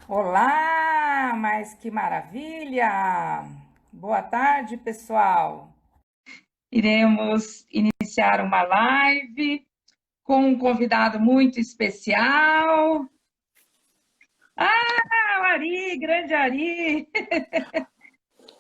Olá, mas que maravilha! Boa tarde, pessoal. Iremos iniciar uma live com um convidado muito especial. Ah, o Ari, grande Ari!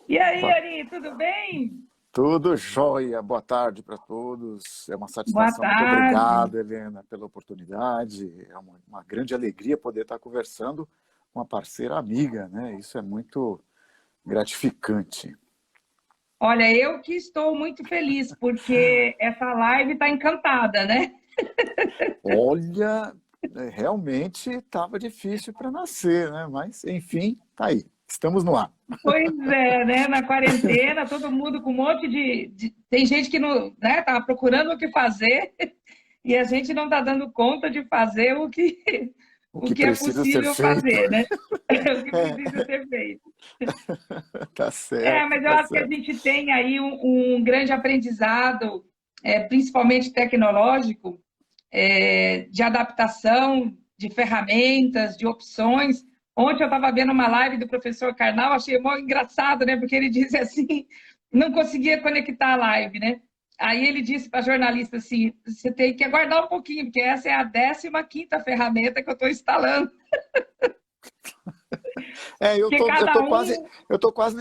E aí, Boa- Ari, tudo bem? Tudo jóia. Boa tarde para todos. É uma Boa satisfação. Muito tarde. obrigado, Helena, pela oportunidade. É uma grande alegria poder estar conversando com uma parceira amiga, né? Isso é muito gratificante. Olha, eu que estou muito feliz, porque essa live está encantada, né? Olha, realmente estava difícil para nascer, né? Mas, enfim, tá aí. Estamos no ar. Pois é, né? Na quarentena, todo mundo com um monte Tem gente que não, né, tá procurando o que fazer e a gente não está dando conta de fazer O o que que é precisa ser possível feito. fazer, né? O que precisa É, ser feito. tá É, certo, mas eu tá acho que a certo. gente tem aí um grande aprendizado, principalmente tecnológico, de adaptação, de ferramentas, de opções. Ontem eu estava vendo uma live do professor Karnal, achei mó engraçado, né? Porque ele disse assim, não conseguia conectar a live, né? Aí ele disse para a jornalista assim, você tem que aguardar um pouquinho, porque essa é a 15ª ferramenta que eu estou instalando, É, porque cada um... eu tô quase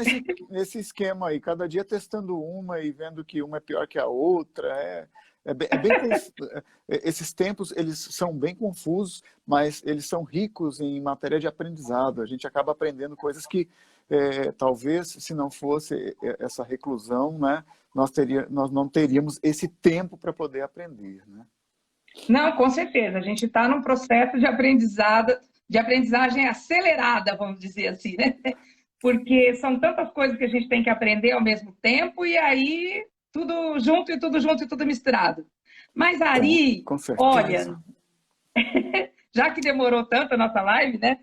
nesse esquema aí, cada dia testando uma e vendo que uma é pior que a outra. Esses tempos, eles são bem confusos, mas eles são ricos em matéria de aprendizado. A gente acaba aprendendo coisas que, talvez, se não fosse essa reclusão, né, nós não teríamos esse tempo para poder aprender, né? Não, com certeza, a gente está num processo de aprendizagem acelerada, vamos dizer assim, né? Porque são tantas coisas que a gente tem que aprender ao mesmo tempo, e aí tudo junto e tudo junto e tudo misturado. Mas, Ari, Com olha, certeza. já que demorou tanto a nossa live, né?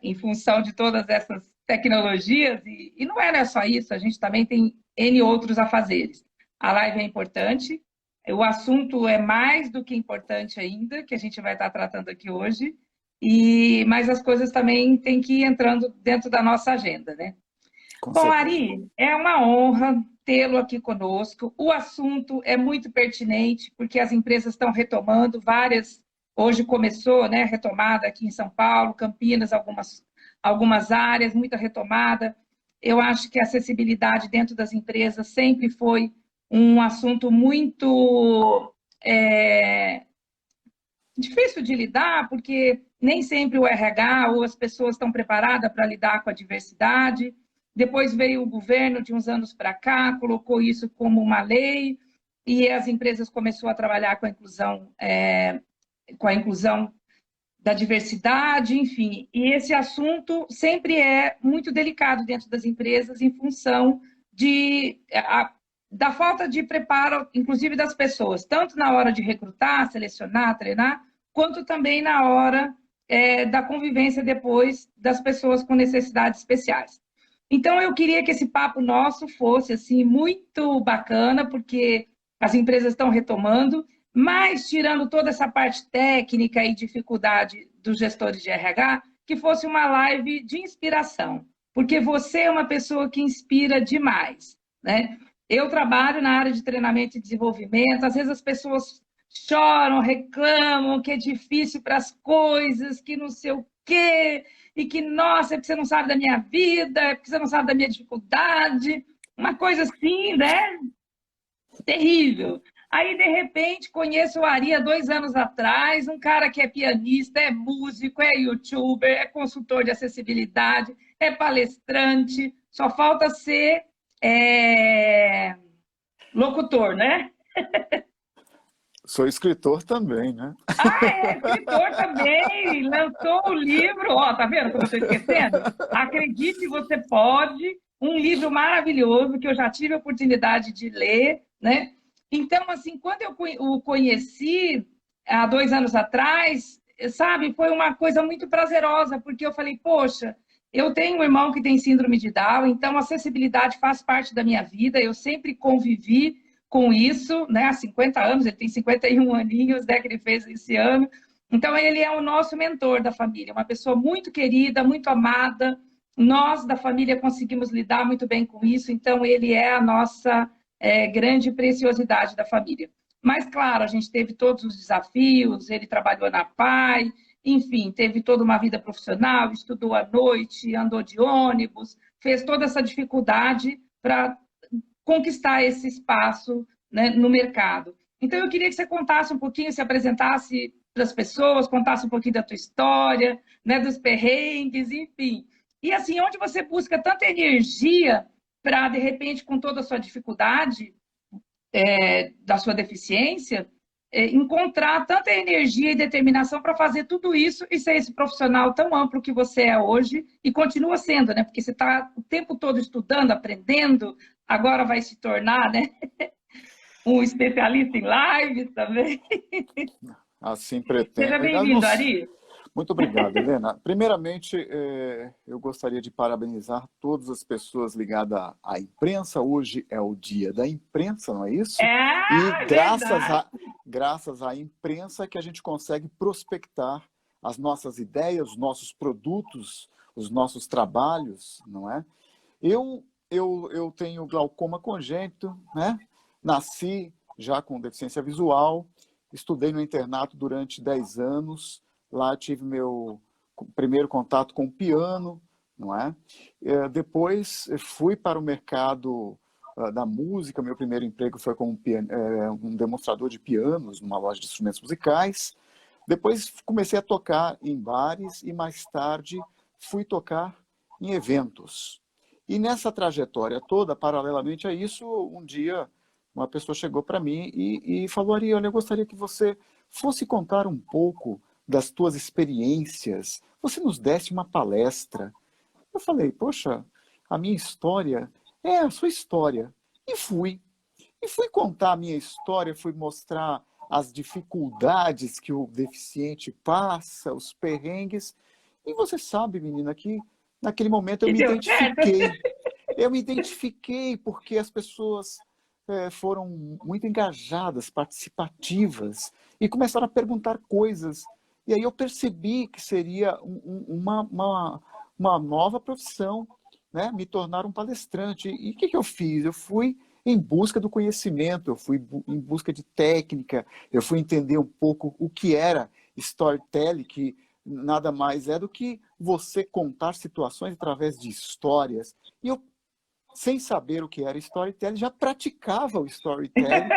Em função de todas essas tecnologias, e não é, né, só isso, a gente também tem N outros afazeres. A live é importante, o assunto é mais do que importante ainda, que a gente vai estar tratando aqui hoje, mas as coisas também têm que ir entrando dentro da nossa agenda, né? Com Bom, certeza. Ari, é uma honra tê-lo aqui conosco. O assunto é muito pertinente, porque as empresas estão retomando várias. Hoje começou, né, retomada aqui em São Paulo, Campinas, algumas áreas, muita retomada. Eu acho que a acessibilidade dentro das empresas sempre foi um assunto muito difícil de lidar, porque nem sempre o RH ou as pessoas estão preparadas para lidar com a diversidade. Depois veio o governo, de uns anos para cá, colocou isso como uma lei, e as empresas começaram a trabalhar com a inclusão da diversidade, enfim. E esse assunto sempre é muito delicado dentro das empresas, em função da falta de preparo, inclusive das pessoas, tanto na hora de recrutar, selecionar, treinar, quanto também na hora da convivência depois das pessoas com necessidades especiais. Então, eu queria que esse papo nosso fosse assim muito bacana, porque as empresas estão retomando, mas tirando toda essa parte técnica e dificuldade dos gestores de RH, que fosse uma live de inspiração, porque você é uma pessoa que inspira demais, né? Eu trabalho na área de treinamento e desenvolvimento, às vezes as pessoas choram, reclamam que é difícil para as coisas, que não sei o quê, e que, nossa, é porque você não sabe da minha vida, é porque você não sabe da minha dificuldade, uma coisa assim, né? Terrível. Aí, de repente, conheço o Ari há 2 anos atrás, um cara que é pianista, é músico, é youtuber, é consultor de acessibilidade, é palestrante, só falta ser locutor, né? Sou escritor também, né? Ah, é escritor também, lançou o livro, ó, tá vendo como eu estou esquecendo? Acredite, você pode, um livro maravilhoso que eu já tive a oportunidade de ler, né? Então, assim, quando eu o conheci há 2 anos atrás, sabe, foi uma coisa muito prazerosa, porque eu falei, poxa, Eu tenho um irmão que tem síndrome de Down, então a acessibilidade faz parte da minha vida. Eu sempre convivi com isso, né? Há 50 anos, ele tem 51 aninhos, né, que ele fez esse ano. Então, ele é o nosso mentor da família, uma pessoa muito querida, muito amada. Nós, da família, conseguimos lidar muito bem com isso, então, ele é a nossa grande preciosidade da família. Mas, claro, a gente teve todos os desafios, ele trabalhou na PAI, enfim, teve toda uma vida profissional, estudou à noite, andou de ônibus, fez toda essa dificuldade para conquistar esse espaço, né, no mercado. Então, eu queria que você contasse um pouquinho, se apresentasse para as pessoas, contasse um pouquinho da tua história, né, dos perrengues, enfim. E assim, onde você busca tanta energia para, de repente, com toda a sua dificuldade, da sua deficiência, encontrar tanta energia e determinação para fazer tudo isso e ser esse profissional tão amplo que você é hoje e continua sendo, né? Porque você está o tempo todo estudando, aprendendo, agora vai se tornar, né, um especialista em lives também. Assim Seja pretendo. bem-vindo, Ari. Muito obrigado, Helena. Primeiramente, eu gostaria de parabenizar todas as pessoas ligadas à imprensa. Hoje é o dia da imprensa, não é isso? E É verdade. graças à imprensa que a gente consegue prospectar as nossas ideias, os nossos produtos, os nossos trabalhos, não é? Eu tenho glaucoma congênito, né? Nasci já com deficiência visual, estudei no internato durante 10 anos, lá tive meu primeiro contato com o piano, não é? Depois fui para o mercado da música, meu primeiro emprego foi como um demonstrador de pianos numa loja de instrumentos musicais. Depois comecei a tocar em bares e mais tarde fui tocar em eventos. E nessa trajetória toda, paralelamente a isso, um dia uma pessoa chegou para mim e falou: Ari, olha, eu gostaria que você fosse contar um pouco das tuas experiências, você nos desse uma palestra. Eu falei: poxa, a minha história é a sua história. E fui. E fui contar a minha história, fui mostrar as dificuldades que o deficiente passa, os perrengues. E você sabe, menina, que naquele momento eu E me deu certo. identifiquei. Eu me identifiquei porque as pessoas foram muito engajadas, participativas, e começaram a perguntar coisas. E aí eu percebi que seria uma nova profissão, né? Me tornar um palestrante. E o que eu fiz? Eu fui em busca do conhecimento, eu fui em busca de técnica, eu fui entender um pouco o que era storytelling, que nada mais é do que você contar situações através de histórias. E eu, sem saber o que era storytelling, já praticava o storytelling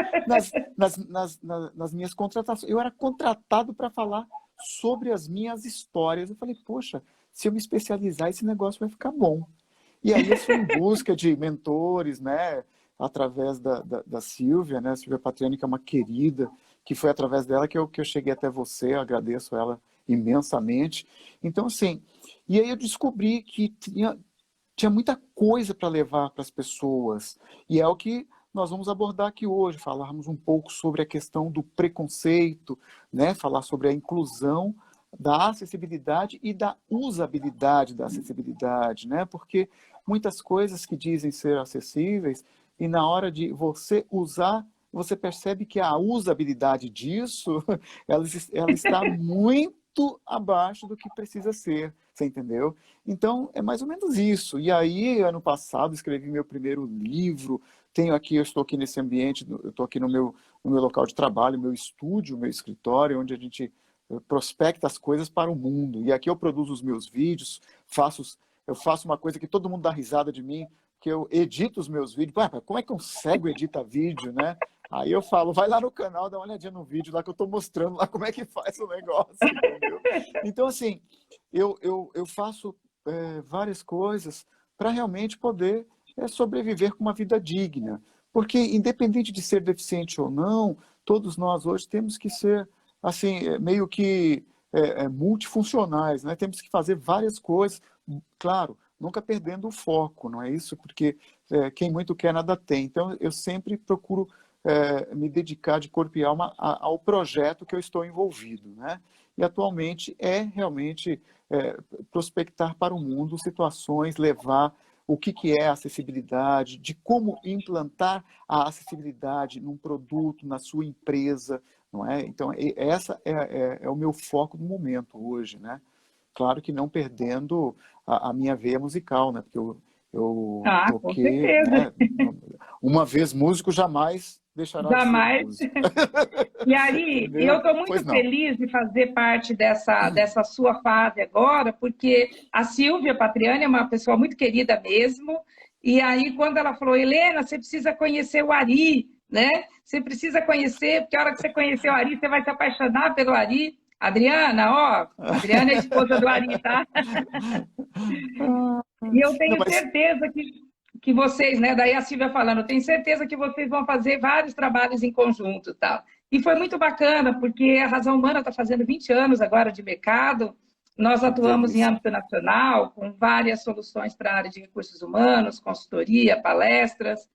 nas minhas contratações. Eu era contratado para falar sobre as minhas histórias. Eu falei, poxa, se eu me especializar, esse negócio vai ficar bom. E aí eu fui em busca de mentores, né? Através da Silvia, né? A Silvia Patriani, que é uma querida, que foi através dela que eu cheguei até você, eu agradeço ela imensamente. Então, assim, e aí eu descobri que tinha muita coisa para levar para as pessoas, e é o que nós vamos abordar aqui hoje, falarmos um pouco sobre a questão do preconceito, né? Falar sobre a inclusão da acessibilidade e da usabilidade da acessibilidade, né? Porque muitas coisas que dizem ser acessíveis, e na hora de você usar, você percebe que a usabilidade disso, ela está muito abaixo do que precisa ser, você entendeu? Então, é mais ou menos isso. E aí, ano passado, escrevi meu primeiro livro, eu estou aqui nesse ambiente, eu estou aqui no meu local de trabalho, meu estúdio, meu escritório, onde a gente prospecta as coisas para o mundo. E aqui eu produzo os meus vídeos, eu faço uma coisa que todo mundo dá risada de mim, que eu edito os meus vídeos. Ué, como é que um cego edita vídeo, né? Aí eu falo, vai lá no canal, dá uma olhadinha no vídeo lá que eu estou mostrando lá como é que faz o negócio, entendeu? Então, assim, eu faço várias coisas para realmente poder sobreviver com uma vida digna. Porque, independente de ser deficiente ou não, todos nós hoje temos que ser, assim, meio que multifuncionais, né? Temos que fazer várias coisas, claro, nunca perdendo o foco, não é isso? Porque quem muito quer, nada tem. Então, eu sempre procuro me dedicar de corpo e alma ao projeto que eu estou envolvido, né? e atualmente é realmente prospectar para o mundo situações, levar o que é acessibilidade, de como implantar a acessibilidade num produto, na sua empresa, não é? Então, essa é o meu foco no momento hoje, né? Claro que não perdendo a minha veia musical, né? Porque eu Ah, com toquei, certeza. né? Uma vez músico, jamais deixará de ser Jamais. músico. E Ari, eu Entendeu? estou Pois muito não. feliz de fazer parte dessa sua fase agora, porque a Silvia Patriani é uma pessoa muito querida mesmo. E aí, quando ela falou, Helena, você precisa conhecer o Ari, né? Você precisa conhecer, porque a hora que você conhecer o Ari, você vai se apaixonar pelo Ari. Adriana, ó, Adriana é a esposa do Ari, tá? E eu Não, tenho mas certeza que vocês, né? Daí a Silvia falando, eu tenho certeza que vocês vão fazer vários trabalhos em conjunto, tal. E foi muito bacana, porque a Razão Humana está fazendo 20 anos agora de mercado. Nós que atuamos em delícia. âmbito nacional, com várias soluções para a área de recursos humanos, consultoria, palestras.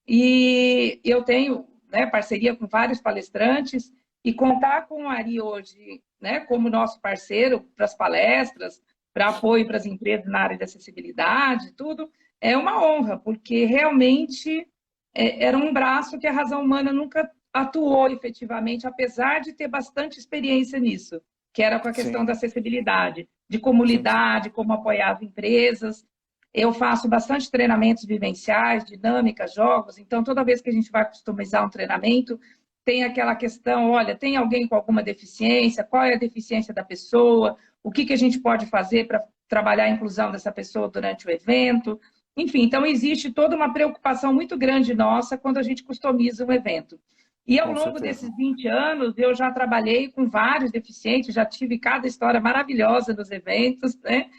E eu tenho, né, parceria com vários palestrantes, e contar com o Ari hoje, né, como nosso parceiro para as palestras, para apoio para as empresas na área de acessibilidade, tudo, é uma honra, porque realmente era um braço que a Razão Humana nunca atuou efetivamente, apesar de ter bastante experiência nisso, que era com a questão da Sim, acessibilidade, de como sim, sim. lidar, de como apoiar as empresas. Eu faço bastante treinamentos vivenciais, dinâmicas, jogos, então toda vez que a gente vai customizar um treinamento, tem aquela questão, olha, tem alguém com alguma deficiência, qual é a deficiência da pessoa, o que a gente pode fazer para trabalhar a inclusão dessa pessoa durante o evento. Enfim, então existe toda uma preocupação muito grande nossa quando a gente customiza um evento. E ao Com longo certeza. desses 20 anos, eu já trabalhei com vários deficientes, já tive cada história maravilhosa nos eventos, né?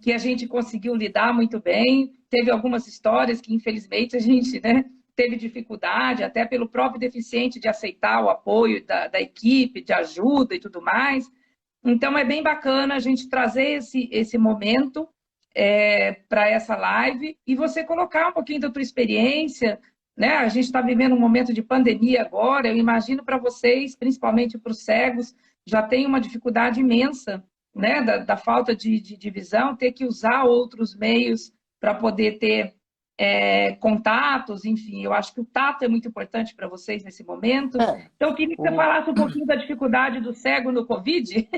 Que a gente conseguiu lidar muito bem. Teve algumas histórias que, infelizmente, a gente, né, teve dificuldade, até pelo próprio deficiente, de aceitar o apoio da equipe, de ajuda e tudo mais. Então, é bem bacana a gente trazer esse momento para essa live e você colocar um pouquinho da tua experiência, né? A gente está vivendo um momento de pandemia agora, eu imagino para vocês, principalmente para os cegos, já tem uma dificuldade imensa, né? Da falta de visão, ter que usar outros meios para poder ter contatos, enfim, eu acho que o tato é muito importante para vocês nesse momento. É, Então, eu queria que você o, falasse um pouquinho da dificuldade do cego no Covid,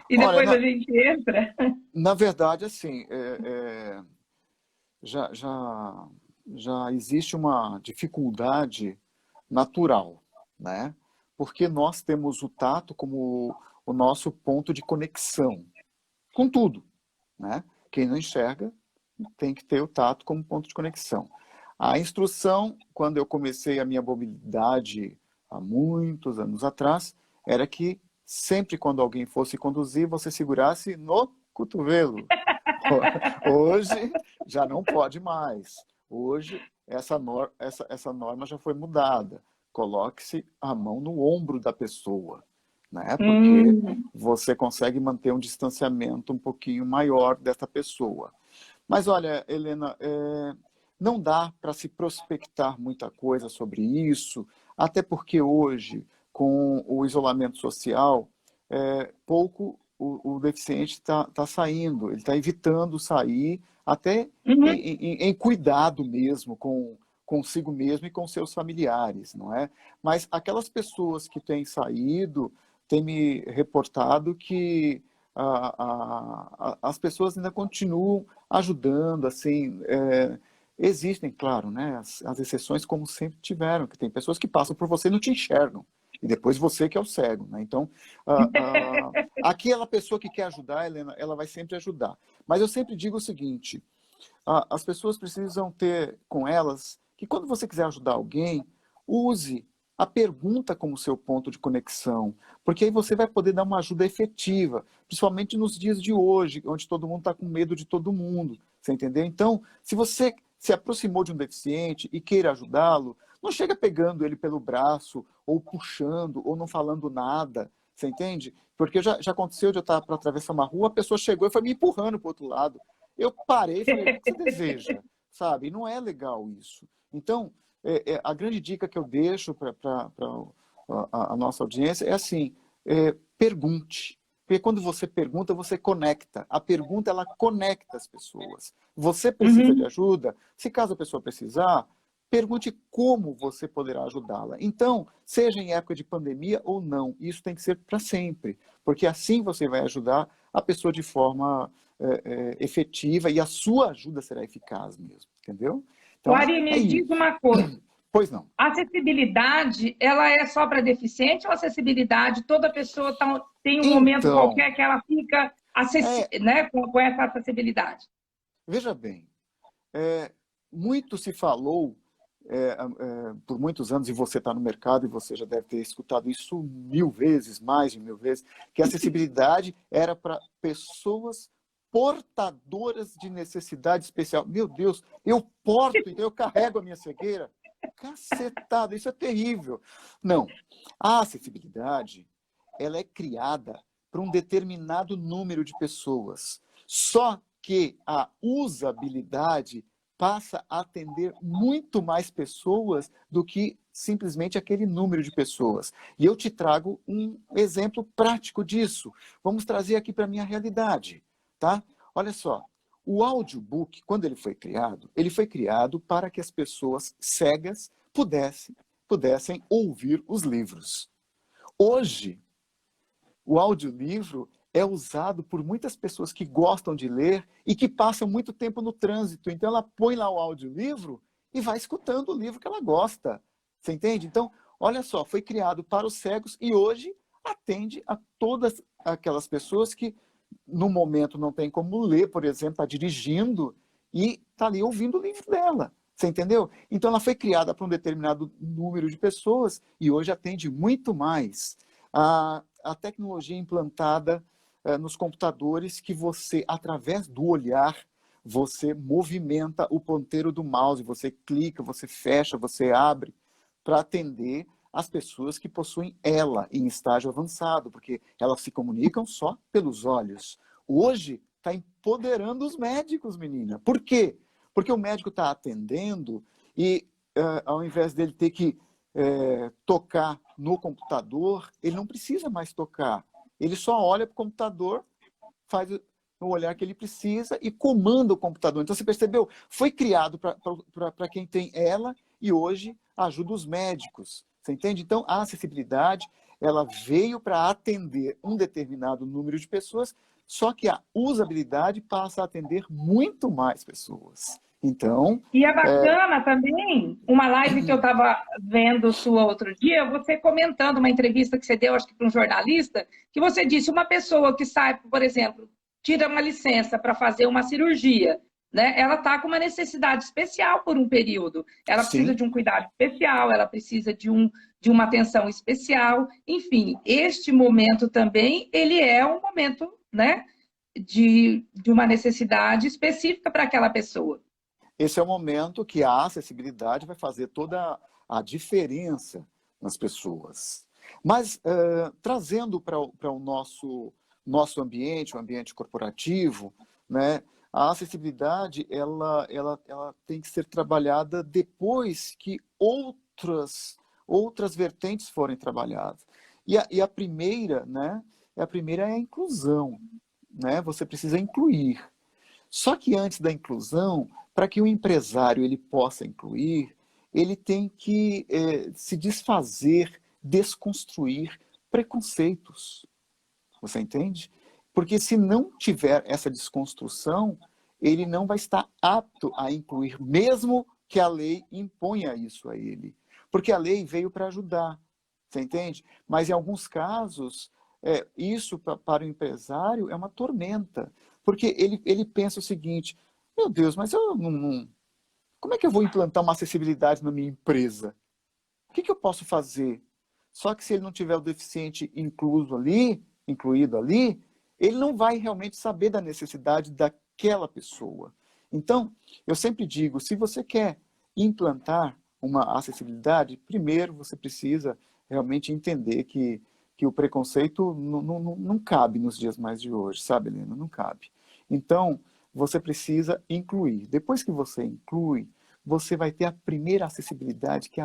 e olha, depois a gente entra. na verdade, assim, já, já, já existe uma dificuldade natural, né? Porque nós temos o tato como o nosso ponto de conexão com tudo, né? Quem não enxerga tem que ter o tato como ponto de conexão. A instrução, quando eu comecei a minha mobilidade há muitos anos atrás, era que sempre quando alguém fosse conduzir, você segurasse no cotovelo. Hoje já não pode mais. Hoje essa norma já foi mudada. Coloque-se a mão no ombro da pessoa, né? Porque Hum, você consegue manter um distanciamento um pouquinho maior dessa pessoa. Mas olha, Helena, não dá para se prospectar muita coisa sobre isso, até porque hoje, com o isolamento social, pouco o deficiente está saindo, ele está evitando sair, até uhum. em cuidado mesmo consigo mesmo e com seus familiares, não é? Mas aquelas pessoas que têm saído têm me reportado que as pessoas ainda continuam ajudando, assim, existem, claro, né, as exceções como sempre tiveram, que tem pessoas que passam por você e não te enxergam, e depois você que é o cego, né? Então, aquela pessoa que quer ajudar, Helena, ela vai sempre ajudar. Mas eu sempre digo o seguinte, as pessoas precisam ter com elas que quando você quiser ajudar alguém, use a pergunta como seu ponto de conexão, porque aí você vai poder dar uma ajuda efetiva, principalmente nos dias de hoje, onde todo mundo está com medo de todo mundo, você entendeu? Então, se você se aproximou de um deficiente e queira ajudá-lo, não chega pegando ele pelo braço, ou puxando, ou não falando nada, você entende? Porque já aconteceu de eu estar para atravessar uma rua, a pessoa chegou e foi me empurrando para o outro lado. Eu parei e falei, o que você deseja? Sabe? E não é legal isso. Então, a grande dica que eu deixo para a nossa audiência é assim, pergunte. Porque quando você pergunta, você conecta. A pergunta, ela conecta as pessoas. Você precisa de Uhum. ajuda? Se caso a pessoa precisar, pergunte como você poderá ajudá-la. Então, seja em época de pandemia ou não, isso tem que ser para sempre, porque assim você vai ajudar a pessoa de forma efetiva e a sua ajuda será eficaz mesmo, entendeu? O Então, Ari, é me diz isso. uma coisa. Pois não. A acessibilidade, ela é só para deficiente ou a acessibilidade, toda pessoa tem um momento Então, qualquer que ela fica é, né, com essa acessibilidade? veja bem, muito se falou por muitos anos, e você está no mercado e você já deve ter escutado isso 1000 vezes, mais de 1000 vezes, que a acessibilidade era para pessoas portadoras de necessidade especial. Meu Deus, eu porto, então eu carrego a minha cegueira. Cacetada, isso é terrível. Não, a acessibilidade, ela é criada para um determinado número de pessoas. Só que a usabilidade passa a atender muito mais pessoas do que simplesmente aquele número de pessoas. E eu te trago um exemplo prático disso. Vamos trazer aqui para a minha realidade, tá? Olha só, o audiobook, quando ele foi criado para que as pessoas cegas pudessem ouvir os livros. Hoje, o audiolivro é usado por muitas pessoas que gostam de ler e que passam muito tempo no trânsito. Então, ela põe lá o audiolivro e vai escutando o livro que ela gosta. Você entende? Então, olha só, foi criado para os cegos e hoje atende a todas aquelas pessoas que, no momento, não tem como ler, por exemplo, está dirigindo e está ali ouvindo o livro dela. Você entendeu? Então, ela foi criada para um determinado número de pessoas e hoje atende muito mais. A tecnologia implantada nos computadores que você, através do olhar, você movimenta o ponteiro do mouse, você clica, você fecha, você abre, para atender as pessoas que possuem ela em estágio avançado, porque elas se comunicam só pelos olhos. Hoje está empoderando os médicos, menina. Por quê? Porque o médico está atendendo e, ao invés dele ter que tocar no computador, ele não precisa mais tocar. Ele só olha para o computador, faz o olhar que ele precisa e comanda o computador. Então, você percebeu? Foi criado para quem tem ela e hoje ajuda os médicos. Você entende? Então, a acessibilidade ela veio para atender um determinado número de pessoas, só que a usabilidade passa a atender muito mais pessoas. Então, E é bacana também, uma live que eu estava vendo sua outro dia, você comentando uma entrevista que você deu, acho que para um jornalista, que você disse, uma pessoa que sai, por exemplo, tira uma licença para fazer uma cirurgia, né? Ela está com uma necessidade especial por um período. Ela precisa sim, de um cuidado especial, ela precisa de uma atenção especial. Enfim, este momento também, ele é um momento, né, de uma necessidade específica para aquela pessoa. esse é o momento que a acessibilidade vai fazer toda a diferença nas pessoas. Mas, trazendo para o nosso ambiente, o ambiente corporativo, né, a acessibilidade ela tem que ser trabalhada depois que outras vertentes forem trabalhadas. E a primeira, né, a primeira é a inclusão. Né? Você precisa incluir. Só que antes da inclusão, para que o empresário ele possa incluir, ele tem que se desfazer, desconstruir preconceitos. Você entende? Porque se não tiver essa desconstrução, ele não vai estar apto a incluir, mesmo que a lei imponha isso a ele. Porque a lei veio para ajudar. Você entende? Mas em alguns casos, isso para o empresário é uma tormenta. Porque ele pensa o seguinte: meu Deus, mas eu não. Como é que eu vou implantar uma acessibilidade na minha empresa? O que eu posso fazer? Só que se ele não tiver o deficiente incluído ali, ele não vai realmente saber da necessidade daquela pessoa. Então, eu sempre digo, se você quer implantar uma acessibilidade, primeiro você precisa realmente entender que o preconceito não cabe nos dias mais de hoje, sabe, Helena? Não cabe. Então, você precisa incluir. Depois que você inclui, você vai ter a primeira acessibilidade, que é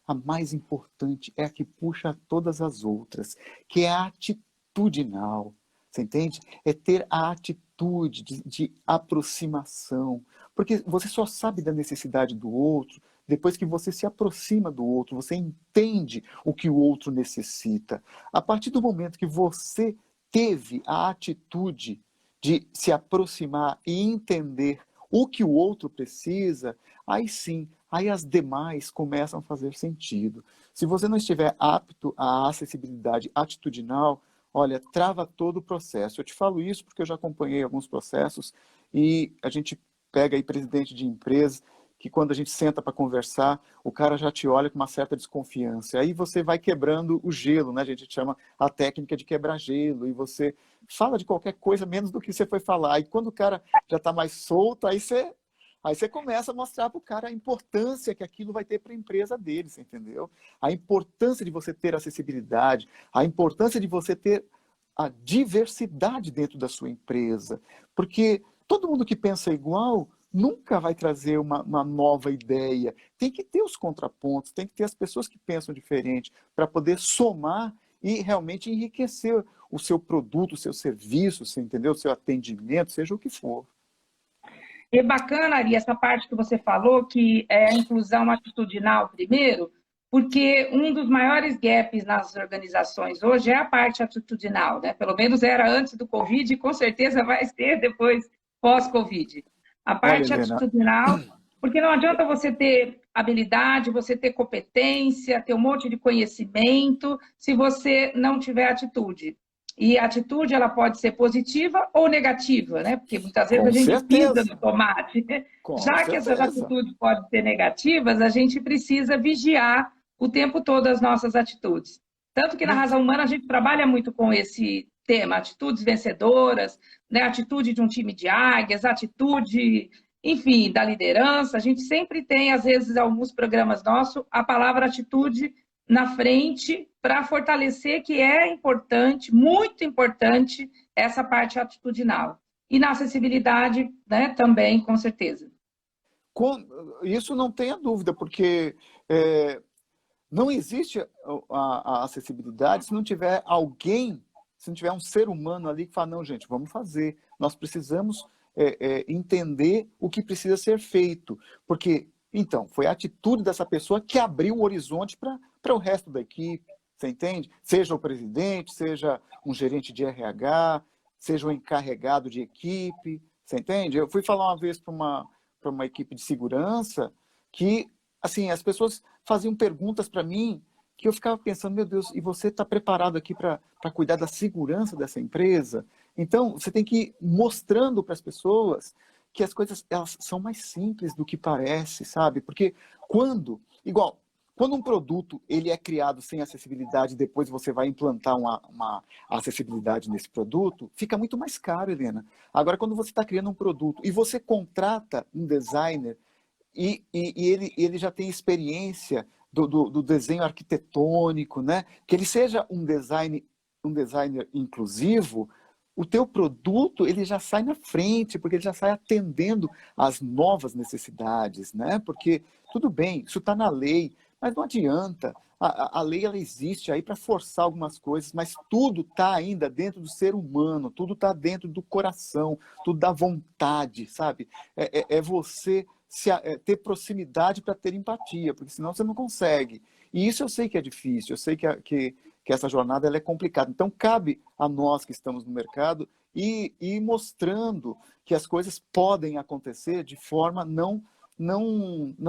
a mais importante, é a que puxa todas as outras, que é a atitudinal. Você entende? É ter a atitude de aproximação. Porque você só sabe da necessidade do outro depois que você se aproxima do outro, você entende o que o outro necessita. A partir do momento que você teve a atitude de se aproximar e entender o que o outro precisa, aí sim, aí as demais começam a fazer sentido. Se você não estiver apto à acessibilidade atitudinal, olha, trava todo o processo. Eu te falo isso porque eu já acompanhei alguns processos e a gente pega aí presidente de empresas que quando a gente senta para conversar, o cara já te olha com uma certa desconfiança. Aí você vai quebrando o gelo, né? A gente chama a técnica de quebrar gelo, e você fala de qualquer coisa menos do que você foi falar. E quando o cara já está mais solto, aí você começa a mostrar para o cara a importância que aquilo vai ter para a empresa dele, você entendeu? A importância de você ter acessibilidade, a importância de você ter a diversidade dentro da sua empresa. Porque todo mundo que pensa igual nunca vai trazer uma nova ideia. Tem que ter os contrapontos, tem que ter as pessoas que pensam diferente para poder somar e realmente enriquecer o seu produto, o seu serviço, você entendeu? O seu atendimento, seja o que for. E bacana, Ari, essa parte que você falou, que é a inclusão atitudinal primeiro, porque um dos maiores gaps nas organizações hoje é a parte atitudinal, né? Pelo menos era antes do Covid e com certeza vai ser depois pós-Covid. A Olha, parte Helena, atitudinal, porque não adianta você ter habilidade, você ter competência, ter um monte de conhecimento, se você não tiver atitude. E a atitude ela pode ser positiva ou negativa, né? Porque muitas vezes a com gente pisa certeza, no tomate. com Já que essas certeza. atitudes podem ser negativas, a gente precisa vigiar o tempo todo as nossas atitudes. Tanto que na Não, Razão Humana a gente trabalha muito com esse tema, atitudes vencedoras, né? Atitude de um time de águias, atitude, enfim, da liderança. A gente sempre tem, às vezes, alguns programas nossos, a palavra atitude na frente para fortalecer que é importante, muito importante, essa parte atitudinal. E na acessibilidade, né, também, com certeza. com, isso não tenha dúvida, porque é, não existe a acessibilidade se não tiver alguém, se não tiver um ser humano ali que fala, não, gente, vamos fazer. Nós precisamos entender o que precisa ser feito. Porque, então, foi a atitude dessa pessoa que abriu o horizonte para o resto da equipe, você entende? Seja o presidente, seja um gerente de RH, seja o encarregado de equipe, você entende? Eu fui falar uma vez para uma equipe de segurança que, assim, as pessoas faziam perguntas para mim que eu ficava pensando, meu Deus, e você está preparado aqui para cuidar da segurança dessa empresa? Então, você tem que ir mostrando para as pessoas que as coisas elas são mais simples do que parece, sabe? Porque quando um produto ele é criado sem acessibilidade, depois você vai implantar uma acessibilidade nesse produto, fica muito mais caro, Helena. Agora, quando você está criando um produto e você contrata um designer e ele já tem experiência do desenho arquitetônico, né? Que ele seja um designer inclusivo, o teu produto ele já sai na frente, porque ele já sai atendendo às novas necessidades, né? Porque, tudo bem, isso está na lei, mas não adianta. A lei ela existe aí para forçar algumas coisas, mas tudo está ainda dentro do ser humano, tudo está dentro do coração, tudo da vontade, sabe? É você ter proximidade para ter empatia, porque senão você não consegue. E isso eu sei que é difícil, eu sei que essa jornada ela é complicada. Então, cabe a nós que estamos no mercado ir mostrando que as coisas podem acontecer de forma não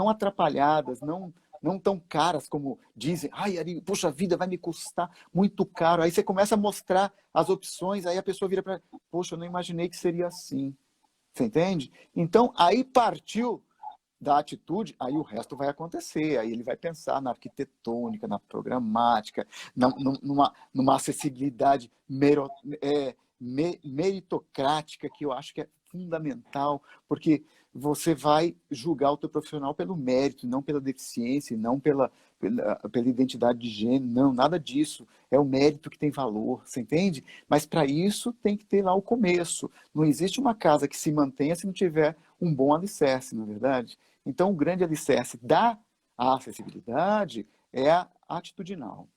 atrapalhadas, não tão caras como dizem. Ai, Ari, poxa vida, vai me custar muito caro. Aí você começa a mostrar as opções, aí a pessoa vira para... Poxa, eu não imaginei que seria assim. Você entende? Então, aí partiu da atitude, aí o resto vai acontecer. Aí ele vai pensar na arquitetônica, na programática, numa acessibilidade meritocrática, que eu acho que é fundamental, porque você vai julgar o teu profissional pelo mérito, não pela deficiência, não pela identidade de gênero, não, nada disso. É o mérito que tem valor, você entende? Mas para isso tem que ter lá o começo. Não existe uma casa que se mantenha se não tiver um bom alicerce, não é verdade? Então, o grande alicerce da acessibilidade é a atitudinal.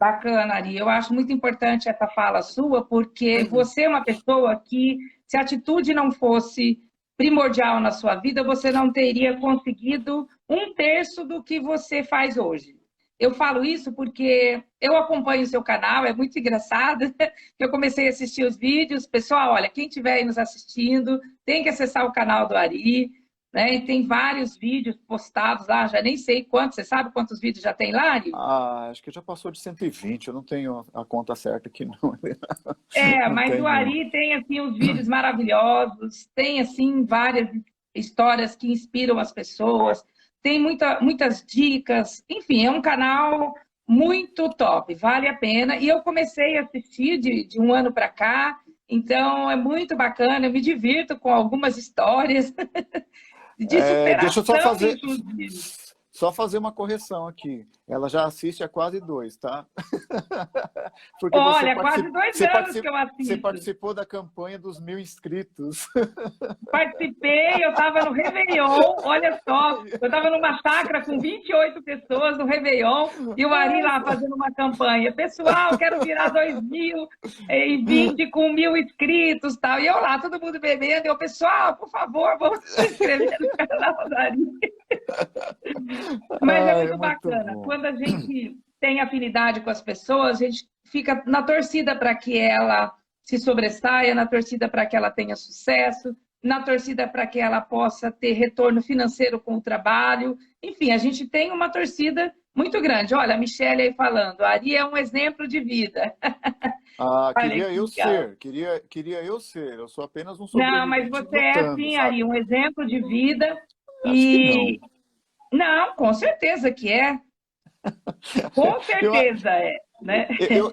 Bacana, Ari. Eu acho muito importante essa fala sua, porque você é uma pessoa que, se a atitude não fosse primordial na sua vida, você não teria conseguido um terço do que você faz hoje. Eu falo isso porque eu acompanho o seu canal, é muito engraçado, que eu comecei a assistir os vídeos. Pessoal, olha, quem estiver aí nos assistindo, tem que acessar o canal do Ari, né? E tem vários vídeos postados lá, já nem sei quantos, você sabe quantos vídeos já tem lá, Ari? Acho que já passou de 120, eu não tenho a conta certa aqui, não. Não Mas o tenho, não. Ari tem assim uns vídeos maravilhosos, tem assim várias histórias que inspiram as pessoas, tem muitas dicas, enfim, é um canal muito top, vale a pena. E eu comecei a assistir de um ano para cá, então é muito bacana, eu me divirto com algumas histórias de Deixa eu só superação, fazer, inclusive. só fazer uma correção aqui. Ela já assiste há quase 2, tá? Porque Olha, quase 2 anos que eu você assisto. participou da campanha dos 1.000 inscritos. Participei, eu estava no Réveillon, olha só, eu estava numa chácara com 28 pessoas no Réveillon e o Ari lá fazendo uma campanha. Pessoal, quero virar 2020 com 1.000 inscritos e tal. E eu lá, todo mundo bebendo, e eu, pessoal, por favor, vamos se inscrever no canal do Ari. Mas é muito Muito bacana. bom. Quando a gente tem afinidade com as pessoas, a gente fica na torcida para que ela se sobressaia, na torcida para que ela tenha sucesso, na torcida para que ela possa ter retorno financeiro com o trabalho. Enfim, a gente tem uma torcida muito grande. Olha, a Michelle aí falando, a Ari é um exemplo de vida. Olha Queria que eu legal. ser, queria eu ser. Eu sou apenas um Não, mas sobrevivente você é lutando, sim, sabe? Ari, um exemplo de vida. Acho que não. E não, com certeza que é. Com Eu, certeza é, né?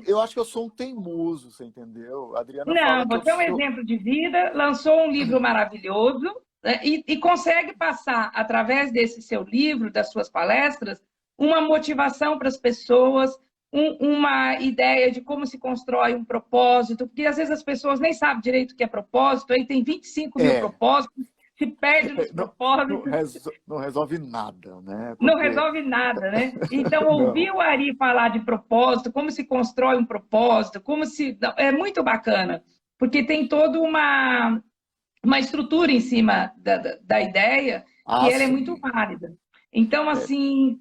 eu acho que eu sou um teimoso, você entendeu? A Adriana fala Não, que eu você é um sou. exemplo de vida, lançou um livro maravilhoso, né, e consegue passar, através desse seu livro, das suas palestras, uma motivação para as pessoas, uma ideia de como se constrói um propósito, porque às vezes as pessoas nem sabem direito o que é propósito, aí tem 25.000 É, propósitos, se perde nos não, propósitos, não resolve nada, né? não Porque. resolve nada, né? Então, Não. ouvir o Ari falar de propósito, como se constrói um propósito, como se. É muito bacana, porque tem toda uma estrutura em cima da ideia que ela é muito Sim. válida. Então, É, assim,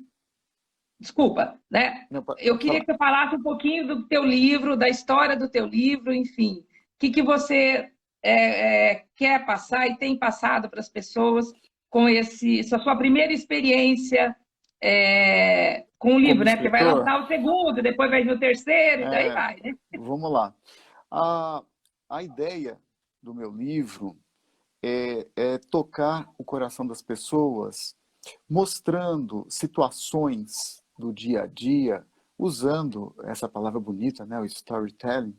desculpa, né? não, Eu pode queria falar. que você falasse um pouquinho do teu livro, da história do teu livro, enfim. O que você quer passar e tem passado para as pessoas com essa sua primeira experiência com o livro, Como né? Porque vai escritor, lançar o segundo, depois vai vir o terceiro, e daí é, vai, né? vamos lá. A, a ideia do meu livro é tocar o coração das pessoas, mostrando situações do dia a dia, usando essa palavra bonita, né, o storytelling,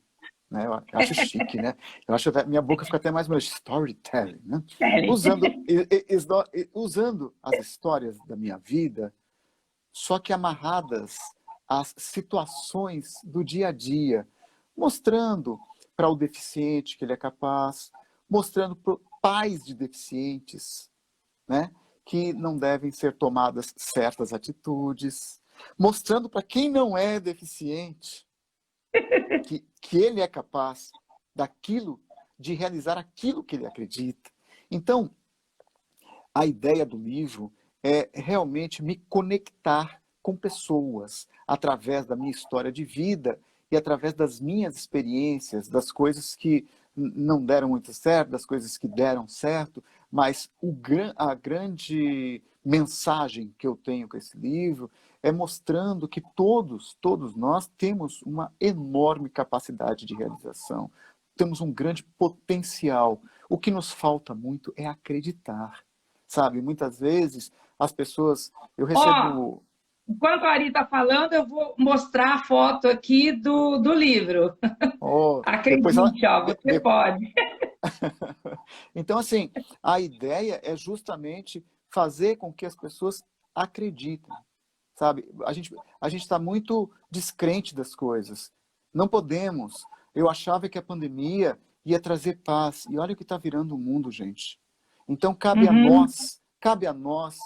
né, eu acho chique, né? Eu acho até, minha boca fica até mais bonita, storytelling, né? Kelly. Usando as histórias da minha vida, só que amarradas às situações do dia a dia, mostrando para o deficiente que ele é capaz, mostrando para pais de deficientes, né, que não devem ser tomadas certas atitudes, mostrando para quem não é deficiente que ele é capaz de realizar aquilo que ele acredita. Então, a ideia do livro é realmente me conectar com pessoas através da minha história de vida e através das minhas experiências, das coisas que não deram muito certo, das coisas que deram certo, mas a grande mensagem que eu tenho com esse livro é mostrando que todos nós temos uma enorme capacidade de realização, temos um grande potencial. O que nos falta muito é acreditar, sabe? Muitas vezes as pessoas, eu Ó, recebo. enquanto a Ari está falando, eu vou mostrar a foto aqui do livro. Oh, depois ela, Acredite, ó, você pode. Então, assim, a ideia é justamente fazer com que as pessoas acreditem, sabe? A gente está muito descrente das coisas. Não podemos. Eu achava que a pandemia ia trazer paz. E olha o que está virando o mundo, gente. Então, cabe a nós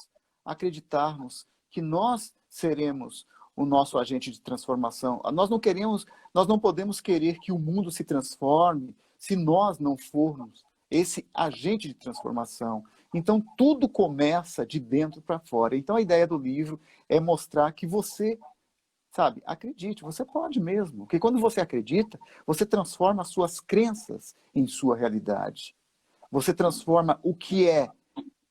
acreditarmos que nós seremos o nosso agente de transformação. Nós não podemos querer que o mundo se transforme se nós não formos esse agente de transformação. Então, tudo começa de dentro para fora. Então, a ideia do livro é mostrar que você, sabe, acredite, você pode mesmo. Porque quando você acredita, você transforma as suas crenças em sua realidade. Você transforma o que é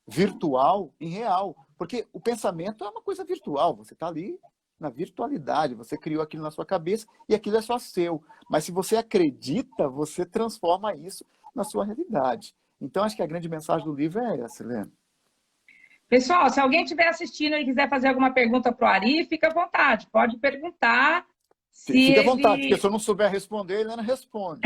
virtual em real. Porque o pensamento é uma coisa virtual. Você está ali na virtualidade. Você criou aquilo na sua cabeça e aquilo é só seu. Mas se você acredita, você transforma isso na sua realidade. Então, acho que a grande mensagem do livro é essa, Helena. Pessoal, se alguém estiver assistindo e quiser fazer alguma pergunta para o Ari, fica à vontade, pode perguntar. Se Fica à vontade, porque ele... se eu não souber responder, a Helena responde.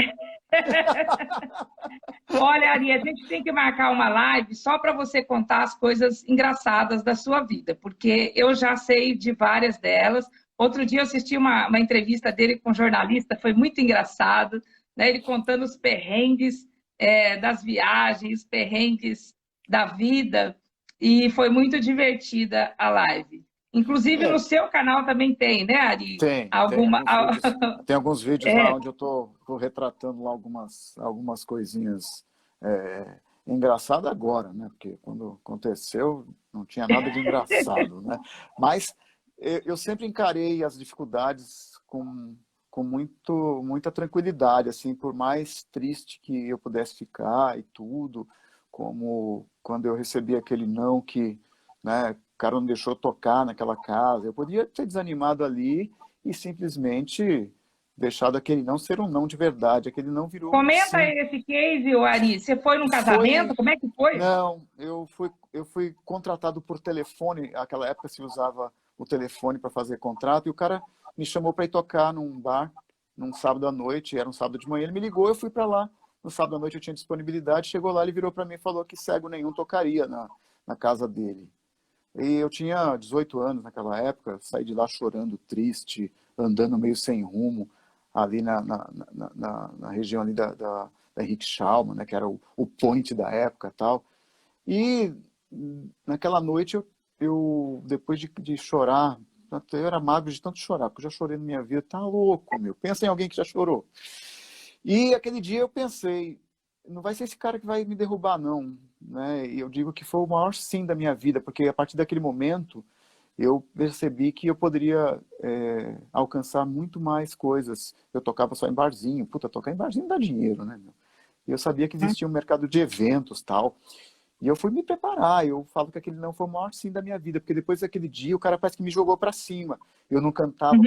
Olha, Ari, a gente tem que marcar uma live só para você contar as coisas engraçadas da sua vida, porque eu já sei de várias delas. Outro dia eu assisti uma entrevista dele com um jornalista, foi muito engraçado, né? Ele contando os perrengues das viagens, os perrengues da vida, e foi muito divertida a live. Inclusive no seu canal também tem, né, Ari? Tem alguns vídeos lá onde eu tô retratando lá algumas coisinhas engraçadas agora, né? Porque quando aconteceu não tinha nada de engraçado, né? Mas eu sempre encarei as dificuldades com muita tranquilidade, assim, por mais triste que eu pudesse ficar e tudo, como quando eu recebi aquele não que, né, o cara não deixou tocar naquela casa. Eu podia ter desanimado ali e simplesmente deixado aquele não ser um não de verdade. Aquele não virou um Comenta sim. esse case, Ari. Você foi num casamento? Como é que foi? Não, eu fui contratado por telefone. Naquela época se usava o telefone para fazer contrato, e o cara me chamou para ir tocar num bar, num sábado à noite, era um sábado de manhã, ele me ligou, eu fui para lá. No sábado à noite eu tinha disponibilidade, chegou lá, ele virou para mim e falou que cego nenhum tocaria na casa dele. E eu tinha 18 anos naquela época, saí de lá chorando, triste, andando meio sem rumo, ali na região ali da Henrique Schaumann, né, que era o point da época e tal. E naquela noite, eu depois de chorar, eu era magro de tanto chorar, porque eu já chorei na minha vida, tá louco, meu. Pensa em alguém que já chorou. E aquele dia eu pensei, não vai ser esse cara que vai me derrubar, não. Né? E eu digo que foi o maior sim da minha vida, porque a partir daquele momento eu percebi que eu poderia alcançar muito mais coisas. Eu tocava só em barzinho. Puta, tocar em barzinho dá dinheiro, né, meu? E eu sabia que existia um mercado de eventos, tal. E eu fui me preparar. Eu falo que aquele não foi o maior sim da minha vida, porque depois daquele dia o cara parece que me jogou para cima. Eu não cantava,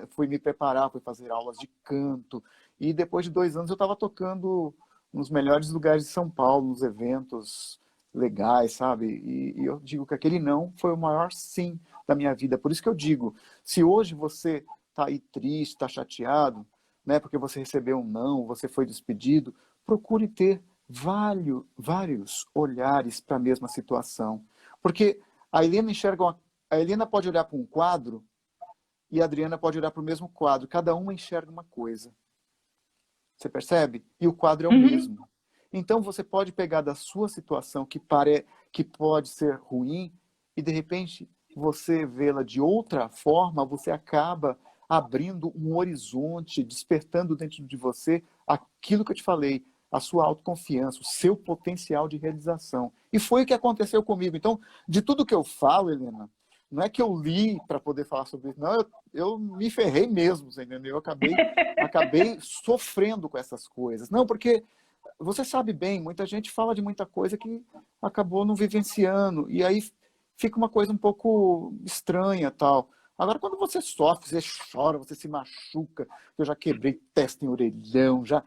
fui me preparar, fui fazer aulas de canto. E depois de 2 anos eu estava tocando nos melhores lugares de São Paulo, nos eventos legais, sabe? E eu digo que aquele não foi o maior sim da minha vida. Por isso que eu digo, se hoje você está aí triste, está chateado, né, porque você recebeu um não, você foi despedido, procure ter vários olhares para a mesma situação. Porque a Helena pode olhar para um quadro e a Adriana pode olhar para o mesmo quadro. Cada uma enxerga uma coisa. Você percebe? E o quadro é o mesmo. Então você pode pegar da sua situação que pode ser ruim e de repente você vê-la de outra forma, você acaba abrindo um horizonte, despertando dentro de você aquilo que eu te falei, a sua autoconfiança, o seu potencial de realização. E foi o que aconteceu comigo. Então, de tudo que eu falo, Helena, não é que eu li para poder falar sobre isso, não, eu me ferrei mesmo, entendeu? Eu acabei sofrendo com essas coisas. Não, porque você sabe bem, muita gente fala de muita coisa que acabou não vivenciando, e aí fica uma coisa um pouco estranha, tal. Agora, quando você sofre, você chora, você se machuca, eu já quebrei testa em orelhão, já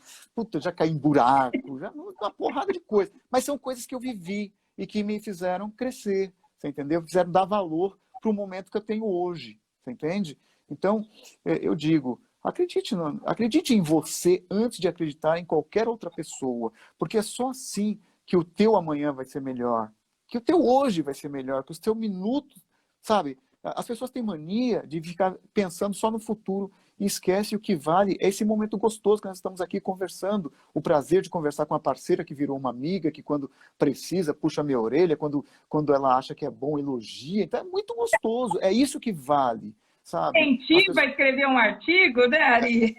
caí em buraco, já uma porrada de coisa. Mas são coisas que eu vivi e que me fizeram crescer, você entendeu? Fizeram dar valor para o momento que eu tenho hoje, você entende? Então, eu digo, acredite em você antes de acreditar em qualquer outra pessoa, porque é só assim que o teu amanhã vai ser melhor, que o teu hoje vai ser melhor, que os teus minutos, sabe? As pessoas têm mania de ficar pensando só no futuro e esquece o que vale é esse momento gostoso que nós estamos aqui conversando, o prazer de conversar com a parceira que virou uma amiga, que quando precisa puxa a minha orelha, quando ela acha que é bom elogia, então é muito gostoso, é isso que vale. sabe? Incentiva a escrever um artigo, né, Ari?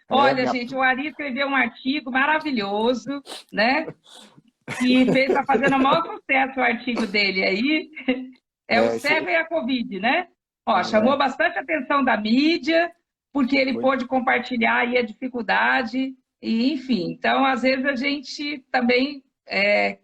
Olha, Minha... gente, o Ari escreveu um artigo maravilhoso, né? E está fazendo o maior sucesso o artigo dele aí. É o cego e a Covid, né? Ó, chamou bastante atenção da mídia, porque ele pôde compartilhar aí a dificuldade, e enfim. Então, às vezes, a gente também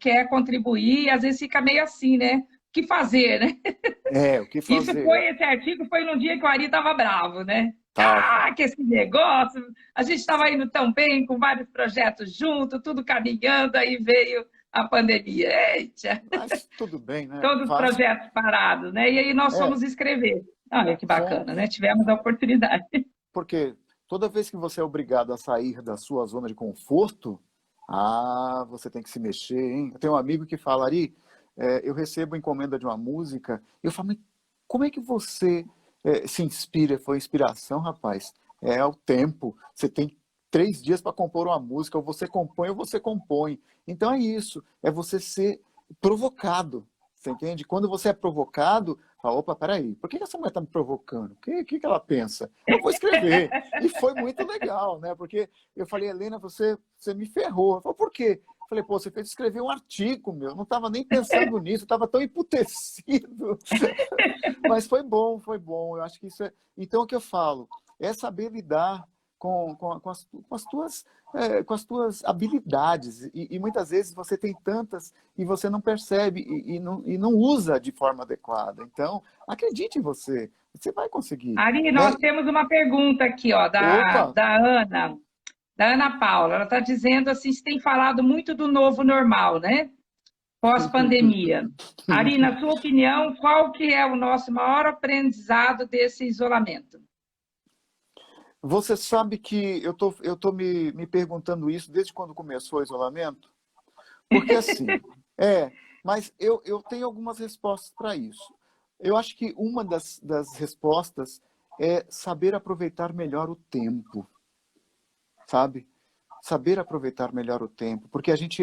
quer contribuir, e às vezes fica meio assim, né? O que fazer, né? O que fazer? Esse artigo foi num dia que o Ari estava bravo, né? Tava. Que esse negócio, a gente estava indo tão bem, com vários projetos juntos, tudo caminhando, aí veio a pandemia. Eita! Mas tudo bem, né? Todos os projetos parados, né? E aí nós fomos escrever. Olha que bacana, né? Tivemos a oportunidade. Porque toda vez que você é obrigado a sair da sua zona de conforto, você tem que se mexer, hein? Eu tenho um amigo que fala, Ari, eu recebo encomenda de uma música, e eu falo, mas como é que você se inspira? Foi inspiração, rapaz? É o tempo. Você tem 3 dias para compor uma música, ou você compõe. Então é isso, é você ser provocado, você entende? Quando você é provocado, fala, opa, peraí, por que essa mulher está me provocando? O que ela pensa? Eu vou escrever. E foi muito legal, né? Porque eu falei, Helena, você me ferrou. Ela falou, por quê? Eu falei, pô, você fez escrever um artigo, meu. Eu não estava nem pensando nisso, eu estava tão emputecido. Mas foi bom, foi bom. Eu acho que isso é... Então, o que eu falo? É saber lidar com as tuas habilidades. E muitas vezes você tem tantas e você não percebe e não usa de forma adequada. Então, acredite em você. Você vai conseguir. Ari, nós temos uma pergunta aqui, ó, da Ana Paula. Ela está dizendo assim, você tem falado muito do novo normal, né? Pós-pandemia. Ari, na sua opinião, qual que é o nosso maior aprendizado desse isolamento? Você sabe que eu tô me perguntando isso desde quando começou o isolamento? Porque assim, mas eu tenho algumas respostas para isso. Eu acho que uma das respostas é saber aproveitar melhor o tempo, sabe? Saber aproveitar melhor o tempo, porque a gente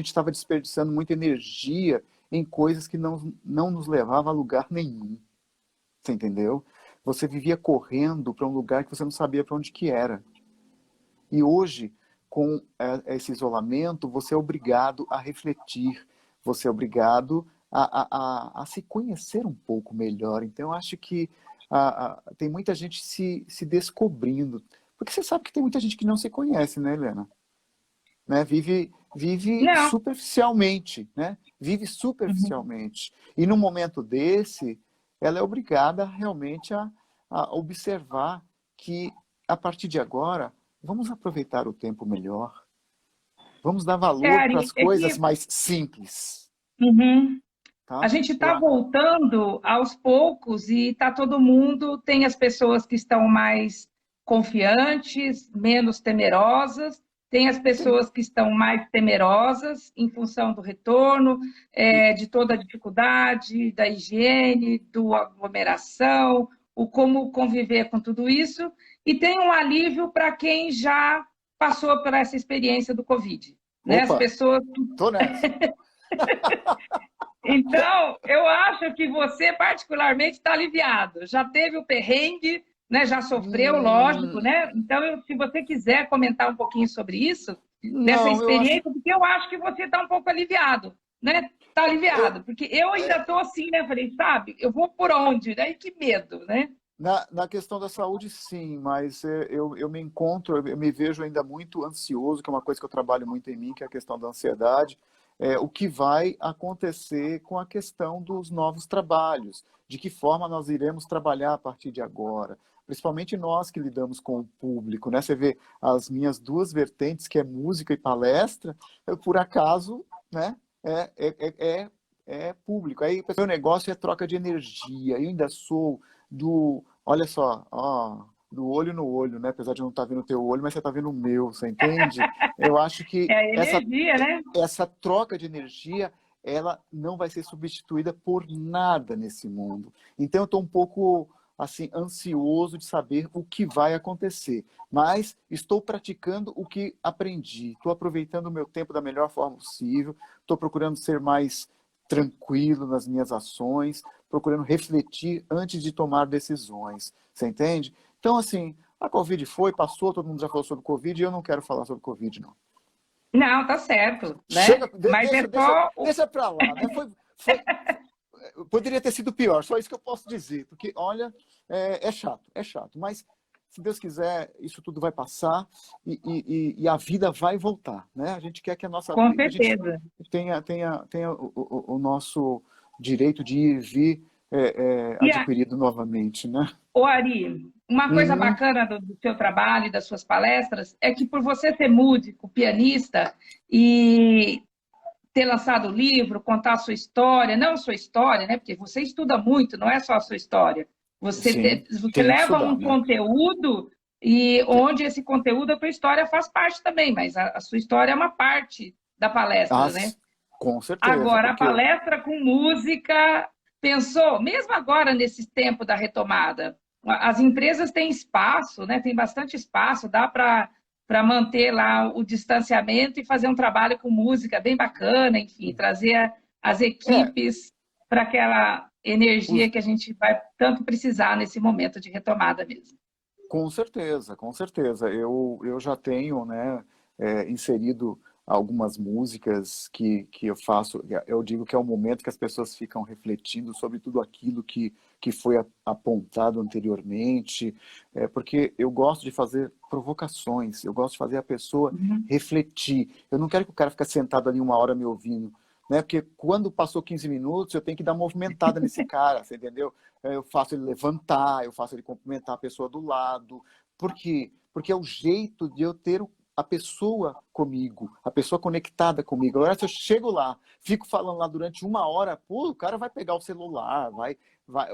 estava desperdiçando muita energia em coisas que não nos levavam a lugar nenhum. Você entendeu? Você vivia correndo para um lugar que você não sabia para onde que era. E hoje, com esse isolamento, você é obrigado a refletir, você é obrigado a se conhecer um pouco melhor. Então, eu acho que tem muita gente se descobrindo. Porque você sabe que tem muita gente que não se conhece, né, Helena? Né? Vive superficialmente, né? Vive superficialmente. E num momento desse, ela é obrigada realmente a observar que, a partir de agora, vamos aproveitar o tempo melhor. Vamos dar valor para as coisas mais simples. Tá? A gente está voltando aos poucos e está todo mundo, tem as pessoas que estão mais confiantes, menos temerosas, tem as pessoas que estão mais temerosas em função do retorno, de toda a dificuldade, da higiene, da aglomeração, o como conviver com tudo isso, e tem um alívio para quem já passou por essa experiência do Covid. Né? As pessoas... Tô nessa. Então, eu acho que você particularmente está aliviado. Já teve o perrengue, né? Já sofreu, lógico, né? Então, se você quiser comentar um pouquinho sobre isso, dessa experiência, porque eu acho que você está um pouco aliviado, né? Está aliviado, porque eu ainda estou assim, né? Falei, sabe, eu vou por onde? Né? E que medo, né? Na questão da saúde, sim, mas eu me vejo ainda muito ansioso, que é uma coisa que eu trabalho muito em mim, que é a questão da ansiedade. O que vai acontecer com a questão dos novos trabalhos, de que forma nós iremos trabalhar a partir de agora, principalmente nós que lidamos com o público, né? Você vê as minhas 2 vertentes, que é música e palestra, por acaso, né? É público. Aí o meu negócio é troca de energia, eu ainda sou olha só, do olho no olho, né? Apesar de não estar vendo o teu olho, mas você está vendo o meu, você entende? Eu acho que energia, né? Essa troca de energia, ela não vai ser substituída por nada nesse mundo. Então, eu estou um pouco assim, ansioso de saber o que vai acontecer. Mas estou praticando o que aprendi. Estou aproveitando o meu tempo da melhor forma possível. Estou procurando ser mais tranquilo nas minhas ações, procurando refletir antes de tomar decisões. Você entende? Então, assim, a Covid foi, passou, todo mundo já falou sobre Covid, e eu não quero falar sobre Covid, não. Não, tá certo, né? Chega, Mas é só... deixa para lá, né? Poderia ter sido pior, só isso que eu posso dizer, porque, olha, é chato, mas se Deus quiser, isso tudo vai passar e a vida vai voltar, né? A gente quer que a nossa Com vida, a gente certeza. tenha o nosso direito de ir e vir E, adquirido novamente, né? ô Ari, uma coisa Uhum. bacana do seu trabalho e das suas palestras é que por você ser músico, pianista e ter lançado o livro, contar a sua história, não sua história, né? Porque você estuda muito, não é só a sua história. Sim, Você tem que leva estudar, um né? conteúdo e onde esse conteúdo, a tua história faz parte também, mas a sua história é uma parte da palestra, né? Com certeza, Agora, a porque palestra com música, pensou, mesmo agora nesse tempo da retomada, as empresas têm espaço, né? Tem bastante espaço, dá para manter lá o distanciamento e fazer um trabalho com música bem bacana, enfim, trazer as é, equipes para aquela energia os, que a gente vai tanto precisar nesse momento de retomada mesmo. com certeza, com certeza. Eu já tenho, né, inserido algumas músicas que eu faço. Eu digo que é o momento que as pessoas ficam refletindo sobre tudo aquilo que foi apontado anteriormente, porque eu gosto de fazer provocações, eu gosto de fazer a pessoa Uhum. refletir. Eu não quero que o cara fique sentado ali uma hora me ouvindo, né? Porque quando passou 15 minutos, eu tenho que dar uma movimentada nesse cara, você entendeu? Eu faço ele levantar, eu faço ele cumprimentar a pessoa do lado. Por quê? Porque é o jeito de eu ter a pessoa comigo, a pessoa conectada comigo. Agora, se eu chego lá, fico falando lá durante uma hora, pô, o cara vai pegar o celular,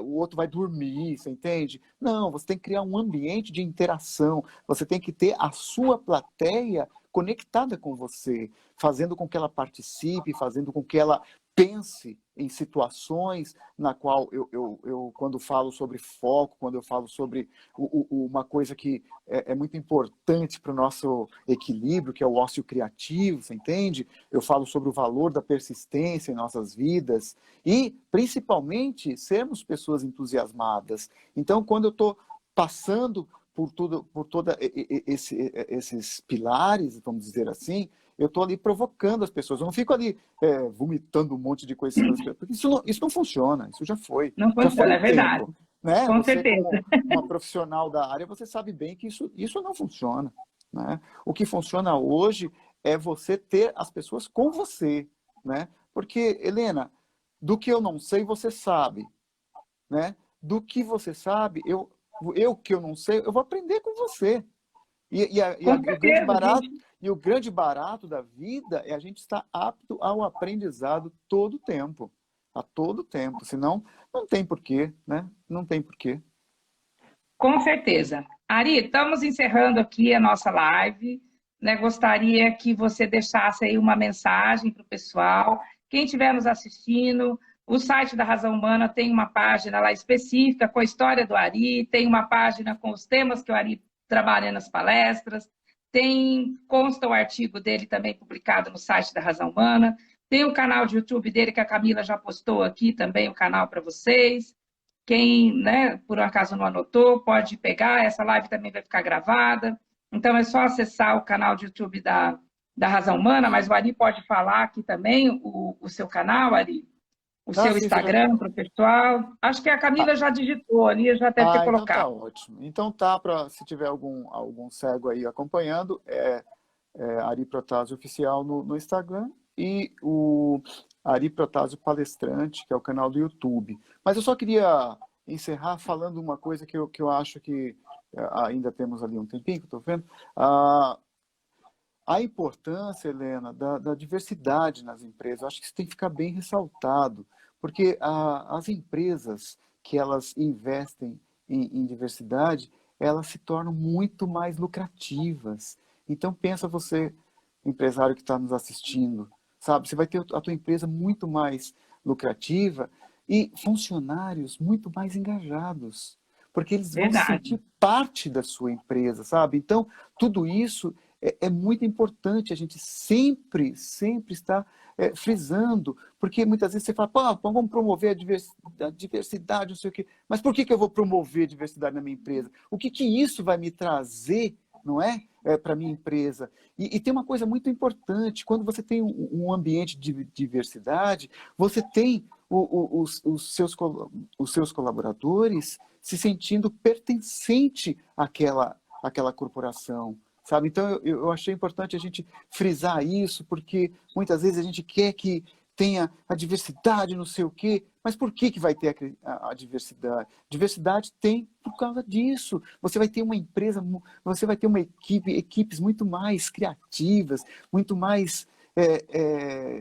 o outro vai dormir, você entende? Não, você tem que criar um ambiente de interação, você tem que ter a sua plateia conectada com você, fazendo com que ela participe, fazendo com que ela pense em situações na qual quando falo sobre foco, quando eu falo sobre uma coisa que é muito importante para o nosso equilíbrio, que é o ócio criativo, você entende? Eu falo sobre o valor da persistência em nossas vidas e, principalmente, sermos pessoas entusiasmadas. Então, quando eu estou passando por toda esses pilares, vamos dizer assim, eu estou ali provocando as pessoas. Eu não fico ali vomitando um monte de coisa em cima das pessoas, porque isso não funciona, isso Não já foi funciona, o é verdade, tempo. Né? com Você, certeza. como uma profissional da área, você sabe bem que isso não funciona. Né? O que funciona hoje é você ter as pessoas com você. Né? Porque, Helena, do que eu não sei, você sabe. Né? Do que você sabe, eu que eu não sei, eu vou aprender com você. Com O grande certeza, barato, gente. e o grande barato da vida é a gente estar apto ao aprendizado todo o tempo. A todo tempo. Senão, não tem porquê, né? Não tem porquê. Com certeza. Ari, estamos encerrando aqui a nossa live. Né? Gostaria que você deixasse aí uma mensagem para o pessoal. Quem estiver nos assistindo, o site da Razão Humana tem uma página lá específica com a história do Ari, tem uma página com os temas que o Ari trabalha nas palestras, consta o artigo dele também publicado no site da Razão Humana, tem o canal de YouTube dele que a Camila já postou aqui também, o canal para vocês. Quem, né, por um acaso não anotou, pode pegar, essa live também vai ficar gravada. Então, é só acessar o canal de YouTube da Razão Humana, mas o Ari pode falar aqui também, o seu canal, Ari, o Ah, seu sim, você já... Instagram para o pessoal. Acho que a Camila já digitou ali, já deve ter Então tá colocado. ótimo. Então tá, se tiver algum cego aí acompanhando, Ari Protásio Oficial no Instagram e o Ari Protásio Palestrante, que é o canal do YouTube. Mas eu só queria encerrar falando uma coisa que eu acho que ainda temos ali um tempinho, que eu estou vendo. A importância, Helena, da diversidade nas empresas. Eu acho que isso tem que ficar bem ressaltado, porque as empresas que elas investem em diversidade, elas se tornam muito mais lucrativas. Então, pensa você, empresário que está nos assistindo, sabe? Você vai ter a tua empresa muito mais lucrativa e funcionários muito mais engajados, porque eles vão se Verdade. sentir parte da sua empresa, sabe? Então, tudo isso é muito importante a gente sempre estar frisando, porque muitas vezes você fala, pô, vamos promover a diversidade, não sei o quê. Mas por que eu vou promover a diversidade na minha empresa? O que isso vai me trazer, não é? Para a minha empresa. E tem uma coisa muito importante, quando você tem um ambiente de diversidade, você tem os seus colaboradores se sentindo pertencente àquela corporação, sabe? Então, eu achei importante a gente frisar isso, porque muitas vezes a gente quer que tenha a diversidade, não sei o quê, mas por que vai ter a diversidade? Diversidade tem por causa disso. Você vai ter uma empresa, você vai ter uma equipes muito mais criativas, muito mais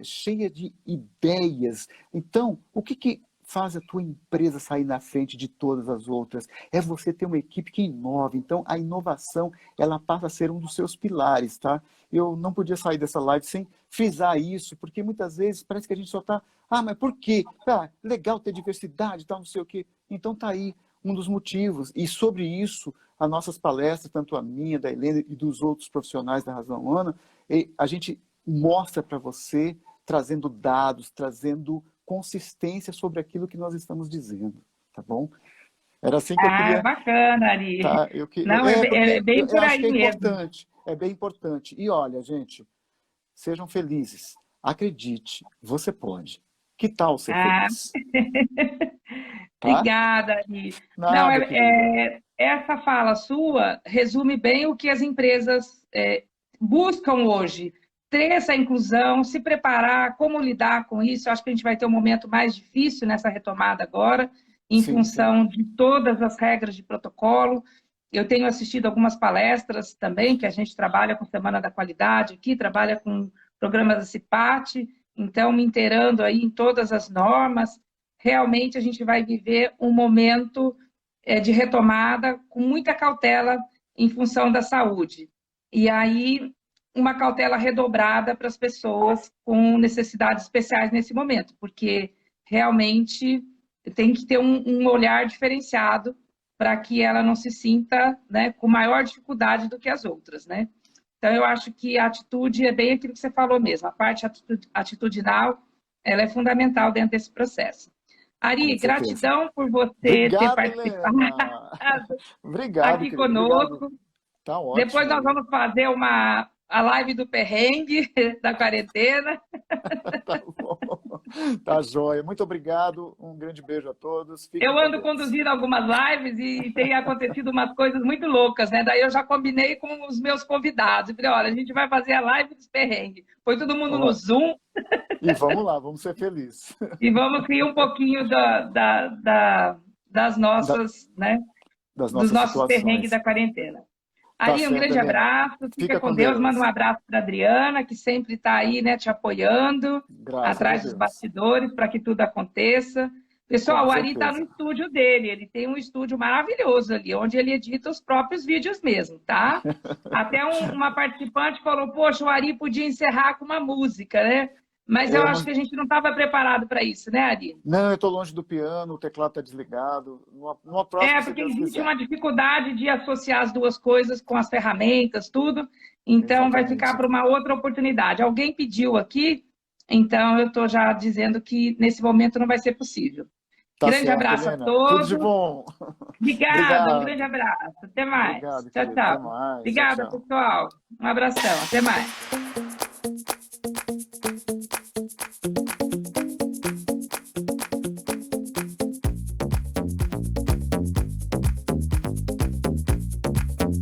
cheia de ideias. Então, o que faz a tua empresa sair na frente de todas as outras? É você ter uma equipe que inove. Então, a inovação, ela passa a ser um dos seus pilares, tá? Eu não podia sair dessa live sem frisar isso, porque muitas vezes parece que a gente só está... mas por quê? Legal ter diversidade, tal, não sei o quê. Então, tá aí um dos motivos. E sobre isso, as nossas palestras, tanto a minha, da Helena e dos outros profissionais da Razão Humana, a gente mostra para você, trazendo dados, trazendo consistência sobre aquilo que nós estamos dizendo, tá bom? Era assim que eu queria... Bacana, Ari. Tá, Não, é bem por acho aí que é mesmo. importante, é bem importante. E olha, gente, sejam felizes, acredite, você pode. Que tal ser feliz? Tá? Obrigada, Ari. Nada, Não, essa fala sua resume bem o que as empresas buscam hoje. Ter essa inclusão, se preparar, como lidar com isso. Acho que a gente vai ter um momento mais difícil nessa retomada agora, em função de todas as regras de protocolo. Eu tenho assistido algumas palestras também, que a gente trabalha com Semana da Qualidade aqui, trabalha com programas da CIPAT, então me inteirando aí em todas as normas. Realmente a gente vai viver um momento de retomada com muita cautela em função da saúde. E aí, uma cautela redobrada para as pessoas com necessidades especiais nesse momento, porque realmente tem que ter um olhar diferenciado para que ela não se sinta, né, com maior dificuldade do que as outras, né? Então, eu acho que a atitude é bem aquilo que você falou mesmo, a parte atitudinal, ela é fundamental dentro desse processo. Ari, gratidão por você ter participado Obrigado, aqui conosco. Obrigado. Tá ótimo. Depois nós vamos fazer a live do perrengue da quarentena. Tá bom. Tá joia. Muito obrigado. Um grande beijo a todos. Eu ando conduzindo algumas lives e tem acontecido umas coisas muito loucas, né? Daí eu já combinei com os meus convidados. Falei, olha, a gente vai fazer a live dos perrengues. Foi todo mundo no Zoom. E vamos lá, vamos ser felizes. E vamos criar um pouquinho das nossas, né? Dos nossos perrengues da quarentena. Ari, um grande abraço, fica com Deus. Manda um abraço para a Adriana, que sempre está aí, né, te apoiando, atrás dos bastidores, para que tudo aconteça. Pessoal, o Ari está no estúdio dele, ele tem um estúdio maravilhoso ali, onde ele edita os próprios vídeos mesmo, tá? Até uma participante falou, poxa, o Ari podia encerrar com uma música, né? Mas eu acho que a gente não estava preparado para isso, né, Ari? Não, eu estou longe do piano, o teclado está desligado. Numa próxima, porque existe uma dificuldade de associar as duas coisas com as ferramentas, tudo. Então, exatamente, vai ficar para uma outra oportunidade. Alguém pediu aqui, então eu estou já dizendo que nesse momento não vai ser possível. Grande certo, abraço, Helena, a todos. Tudo de bom. Obrigado, um grande abraço. Até mais. Obrigado, tchau, tchau. Até mais. Obrigada, tchau. pessoal. Um abração. Até mais.